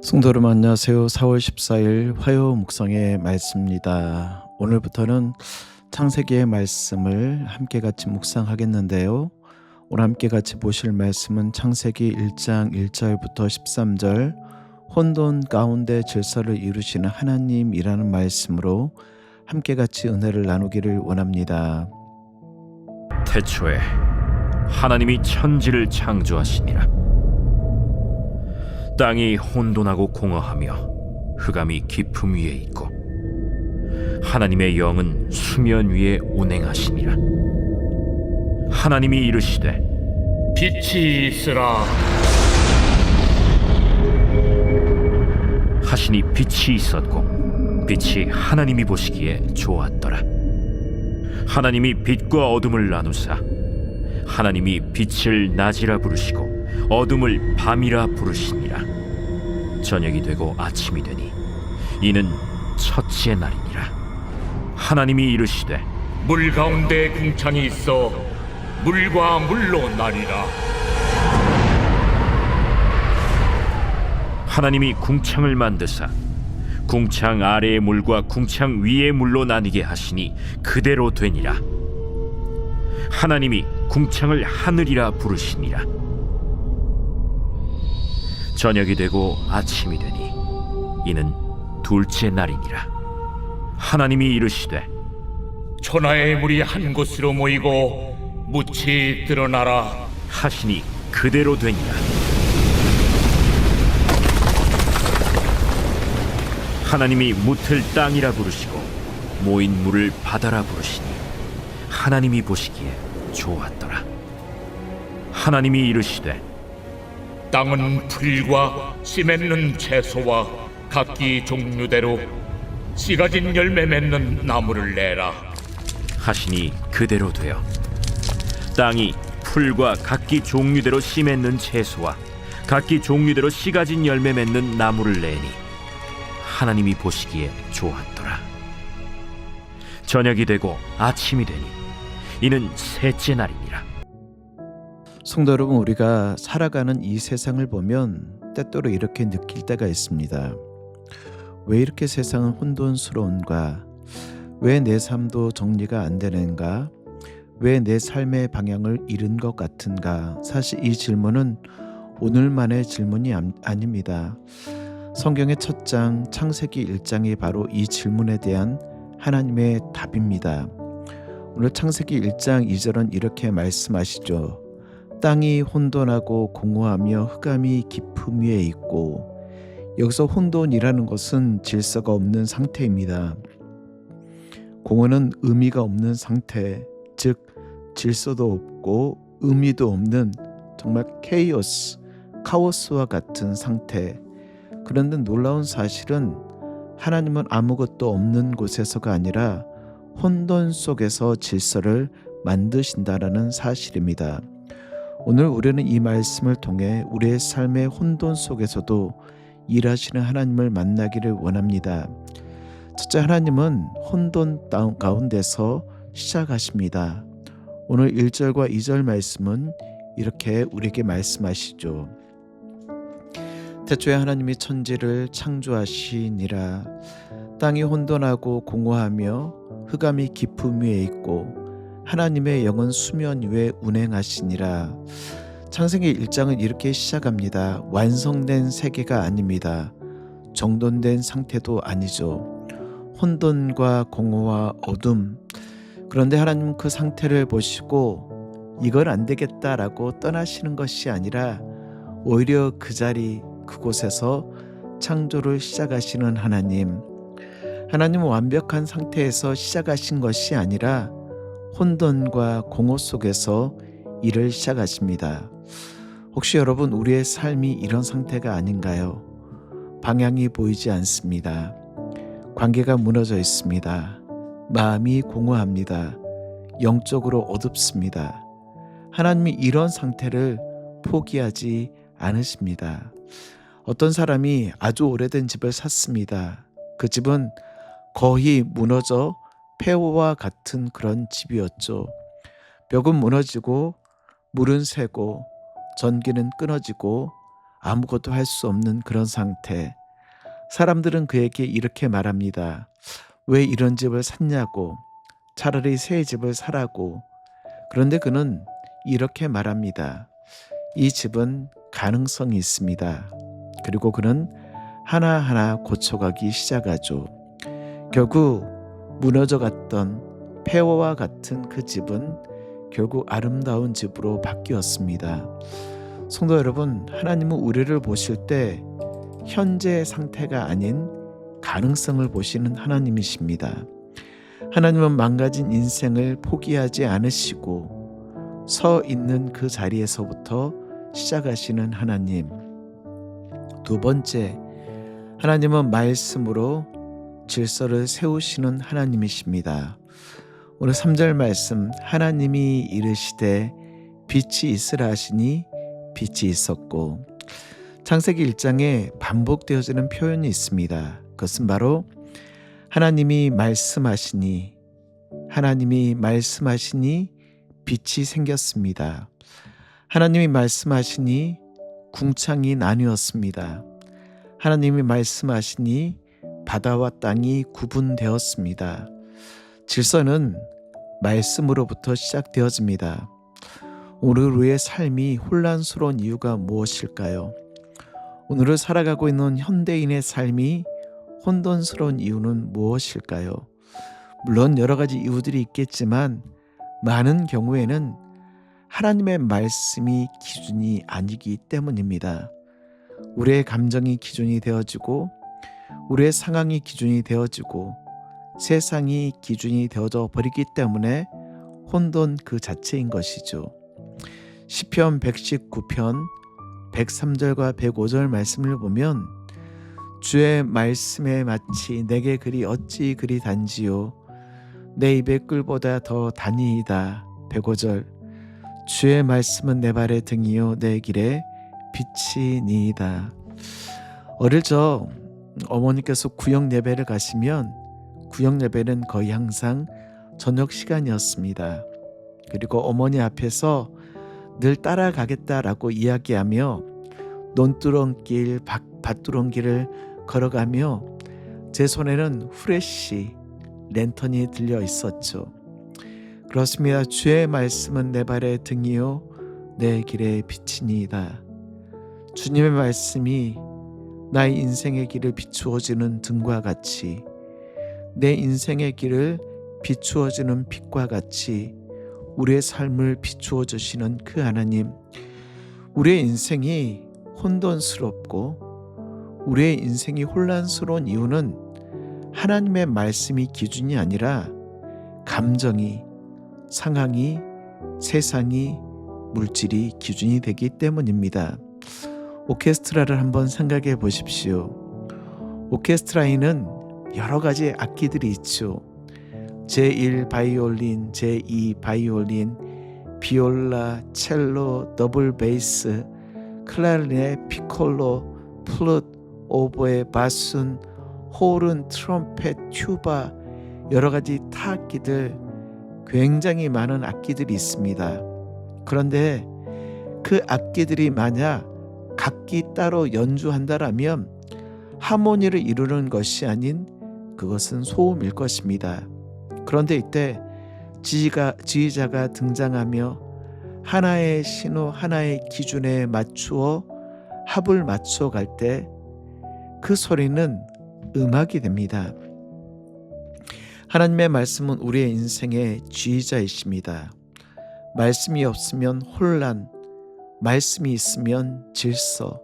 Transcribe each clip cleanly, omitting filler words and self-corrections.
성도 여러분 안녕하세요. 4월 14일 화요 묵상의 말씀입니다. 오늘부터는 창세기의 말씀을 함께 같이 묵상하겠는데요. 오늘 함께 같이 보실 말씀은 창세기 1장 1절부터 13절 혼돈 가운데 질서를 이루시는 하나님이라는 말씀으로 함께 같이 은혜를 나누기를 원합니다. 태초에 하나님이 천지를 창조하시니라. 땅이 혼돈하고 공허하며 흑암이 깊음 위에 있고 하나님의 영은 수면 위에 운행하시니라. 하나님이 이르시되 빛이 있으라. 하시니 빛이 있었고 빛이 하나님이 보시기에 좋았더라. 하나님이 빛과 어둠을 나누사 하나님이 빛을 낮이라 부르시고 어둠을 밤이라 부르시니라. 저녁이 되고 아침이 되니 이는 첫째 날이니라. 하나님이 이르시되 물 가운데 궁창이 있어 물과 물로 나뉘라. 하나님이 궁창을 만드사 궁창 아래의 물과 궁창 위의 물로 나뉘게 하시니 그대로 되니라. 하나님이 궁창을 하늘이라 부르시니라. 저녁이 되고 아침이 되니 이는 둘째 날이니라. 하나님이 이르시되 천하의 물이 한 곳으로 모이고 묻이 드러나라. 하시니 그대로 되니라. 하나님이 묻을 땅이라 부르시고 모인 물을 바다라 부르시니 하나님이 보시기에 좋았더라. 하나님이 이르시되 땅은 풀과 씨 맺는 채소와 각기 종류대로 씨 가진 열매 맺는 나무를 내라. 하시니 그대로 되어 땅이 풀과 각기 종류대로 씨 맺는 채소와 각기 종류대로 씨 가진 열매 맺는 나무를 내니 하나님이 보시기에 좋았더라. 저녁이 되고 아침이 되니 이는 셋째 날이니라. 성도 여러분, 우리가 살아가는 이 세상을 보면 때때로 이렇게 느낄 때가 있습니다. 왜 이렇게 세상은 혼돈스러운가? 왜 내 삶도 정리가 안 되는가? 왜 내 삶의 방향을 잃은 것 같은가? 사실 이 질문은 오늘만의 질문이 아닙니다. 성경의 첫 장 창세기 1장이 바로 이 질문에 대한 하나님의 답입니다. 오늘 창세기 1장 2절은 이렇게 말씀하시죠. 땅이 혼돈하고 공허하며 흑암이 깊음 위에 있고, 여기서 혼돈이라는 것은 질서가 없는 상태입니다. 공허는 의미가 없는 상태, 즉 질서도 없고 의미도 없는 정말 카오스와 같은 상태. 그런데 놀라운 사실은 하나님은 아무것도 없는 곳에서가 아니라 혼돈 속에서 질서를 만드신다라는 사실입니다. 오늘 우리는 이 말씀을 통해 우리의 삶의 혼돈 속에서도 일하시는 하나님을 만나기를 원합니다. 첫째, 하나님은 혼돈 가운데서 시작하십니다. 오늘 1절과 2절 말씀은 이렇게 우리에게 말씀하시죠. 태초에 하나님이 천지를 창조하시니라. 땅이 혼돈하고 공허하며 흑암이 깊음 위에 있고 하나님의 영은 수면 위에 운행하시니라. 창세기 1장은 이렇게 시작합니다. 완성된 세계가 아닙니다. 정돈된 상태도 아니죠. 혼돈과 공허와 어둠. 그런데 하나님은 그 상태를 보시고 이건 안 되겠다라고 떠나시는 것이 아니라 오히려 그 자리 그곳에서 창조를 시작하시는 하나님. 하나님은 완벽한 상태에서 시작하신 것이 아니라 혼돈과 공허 속에서 일을 시작하십니다. 혹시 여러분, 우리의 삶이 이런 상태가 아닌가요? 방향이 보이지 않습니다. 관계가 무너져 있습니다. 마음이 공허합니다. 영적으로 어둡습니다. 하나님이 이런 상태를 포기하지 않으십니다. 어떤 사람이 아주 오래된 집을 샀습니다. 그 집은 거의 무너져 폐허와 같은 그런 집이었죠. 벽은 무너지고 물은 새고 전기는 끊어지고 아무것도 할 수 없는 그런 상태. 사람들은 그에게 이렇게 말합니다. 왜 이런 집을 샀냐고. 차라리 새 집을 사라고. 그런데 그는 이렇게 말합니다. 이 집은 가능성이 있습니다. 그리고 그는 하나하나 고쳐가기 시작하죠. 결국 무너져갔던 폐허와 같은 그 집은 결국 아름다운 집으로 바뀌었습니다. 성도 여러분, 하나님은 우리를 보실 때 현재의 상태가 아닌 가능성을 보시는 하나님이십니다. 하나님은 망가진 인생을 포기하지 않으시고 서 있는 그 자리에서부터 시작하시는 하나님. 두 번째, 하나님은 말씀으로 질서를 세우시는 하나님이십니다. 오늘 3절 말씀, 하나님이 이르시되 빛이 있으라 하시니 빛이 있었고. 창세기 1장에 반복되어지는 표현이 있습니다. 그것은 바로 하나님이 말씀하시니 빛이 생겼습니다. 하나님이 말씀하시니 궁창이 나뉘었습니다. 하나님이 말씀하시니 바다와 땅이 구분되었습니다. 질서는 말씀으로부터 시작되어집니다. 오늘 우리의 삶이 혼란스러운 이유가 무엇일까요? 오늘을 살아가고 있는 현대인의 삶이 혼돈스러운 이유는 무엇일까요? 물론 여러 가지 이유들이 있겠지만 많은 경우에는 하나님의 말씀이 기준이 아니기 때문입니다. 우리의 감정이 기준이 되어지고 우리의 상황이 기준이 되어지고 세상이 기준이 되어져 버리기 때문에 혼돈 그 자체인 것이죠. 시편 119편 103절과 105절 말씀을 보면 주의 말씀에 마치 내게 글이 어찌 그리 단지요 내 입의 꿀보다 더 단이이다. 105절 주의 말씀은 내 발의 등이요 내 길에 빛이니이다. 어릴 적 어머니께서 구역 예배를 가시면 구역 예배는 거의 항상 저녁 시간이었습니다. 그리고 어머니 앞에서 늘 따라가겠다라고 이야기하며 논두렁길, 밭두렁길을 걸어가며 제 손에는 후레쉬, 랜턴이 들려 있었죠. 그렇습니다. 주의 말씀은 내 발의 등이요 내 길의 빛이니이다. 주님의 말씀이 나의 인생의 길을 비추어주는 등과 같이 내 인생의 길을 비추어주는 빛과 같이 우리의 삶을 비추어 주시는 그 하나님. 우리의 인생이 혼돈스럽고 우리의 인생이 혼란스러운 이유는 하나님의 말씀이 기준이 아니라 감정이, 상황이, 세상이, 물질이 기준이 되기 때문입니다. 오케스트라를 한번 생각해 보십시오. 오케스트라에는 여러 가지 악기들이 있죠. 제1 바이올린, 제2 바이올린, 비올라, 첼로, 더블 베이스, 클라리넷, 피콜로, 플룻, 오보에, 바순, 호른, 트럼펫, 튜바, 여러 가지 타악기들, 굉장히 많은 악기들이 있습니다. 그런데 그 악기들이 만약 각기 따로 연주한다라면 하모니를 이루는 것이 아닌 그것은 소음일 것입니다. 그런데 이때 지휘자가 등장하며 하나의 신호, 하나의 기준에 맞추어 합을 맞추어 갈 때 그 소리는 음악이 됩니다. 하나님의 말씀은 우리의 인생의 지휘자이십니다. 말씀이 없으면 혼란, 말씀이 있으면 질서,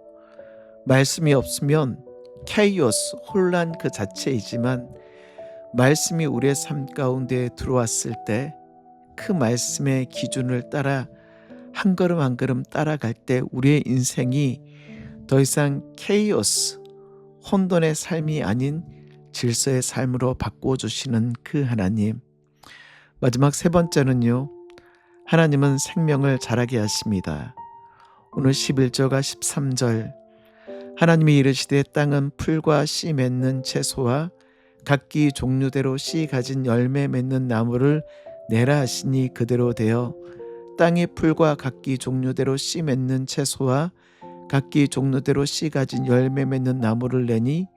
말씀이 없으면 케이오스, 혼란 그 자체이지만 말씀이 우리의 삶 가운데 들어왔을 때 그 말씀의 기준을 따라 한 걸음 한 걸음 따라갈 때 우리의 인생이 더 이상 케이오스, 혼돈의 삶이 아닌 질서의 삶으로 바꿔주시는 그 하나님. 마지막 세 번째는요, 하나님은 생명을 자라게 하십니다. 오늘 11절과 13절 하나님이 이르시되 땅은 풀과 씨 맺는 채소와 각기 종류대로 씨 가진 열매 맺는 나무를 내라 하시니 그대로 되어 땅의 풀과 각기 종류대로 씨 맺는 채소와 각기 종류대로 씨 가진 열매 맺는 나무를 내니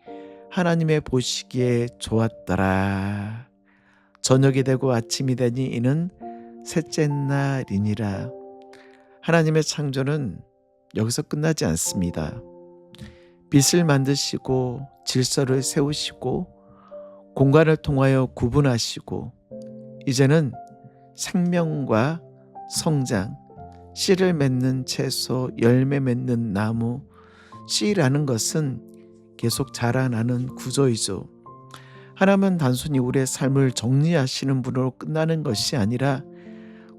하나님의 보시기에 좋았더라. 저녁이 되고 아침이 되니 이는 셋째 날이니라. 하나님의 창조는 여기서 끝나지 않습니다. 빛을 만드시고 질서를 세우시고 공간을 통하여 구분하시고 이제는 생명과 성장, 씨를 맺는 채소, 열매 맺는 나무, 씨라는 것은 계속 자라나는 구조이죠. 하나님은 단순히 우리의 삶을 정리하시는 분으로 끝나는 것이 아니라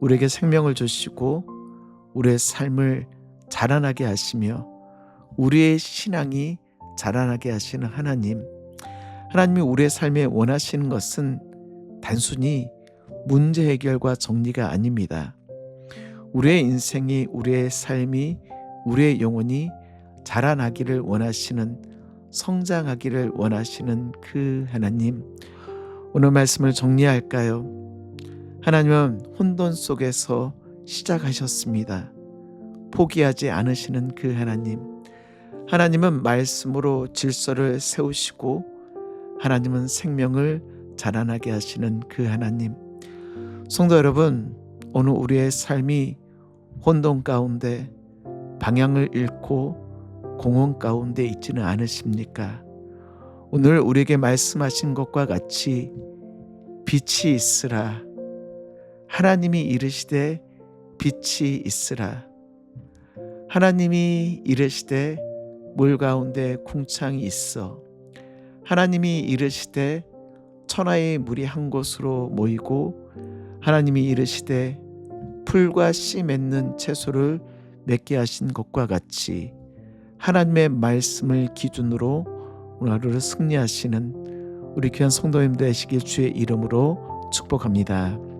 우리에게 생명을 주시고 우리의 삶을 자라나게 하시며 우리의 신앙이 자라나게 하시는 하나님. 하나님이 우리의 삶에 원하시는 것은 단순히 문제 해결과 정리가 아닙니다. 우리의 인생이, 우리의 삶이, 우리의 영혼이 자라나기를 원하시는, 성장하기를 원하시는 그 하나님. 오늘 말씀을 정리할까요? 하나님은 혼돈 속에서 시작하셨습니다. 포기하지 않으시는 그 하나님. 하나님은 말씀으로 질서를 세우시고 하나님은 생명을 자라나게 하시는 그 하나님. 성도 여러분, 오늘 우리의 삶이 혼돈 가운데 방향을 잃고 공허 가운데 있지는 않으십니까? 오늘 우리에게 말씀하신 것과 같이 빛이 있으라. 하나님이 이르시되 빛이 있으라. 하나님이 이르시되 물 가운데 궁창이 있어. 하나님이 이르시되 천하의 물이 한 곳으로 모이고 하나님이 이르시되 풀과 씨 맺는 채소를 맺게 하신 것과 같이 하나님의 말씀을 기준으로 오늘 하루를 승리하시는 우리 귀한 성도님들 되시길 주의 이름으로 축복합니다.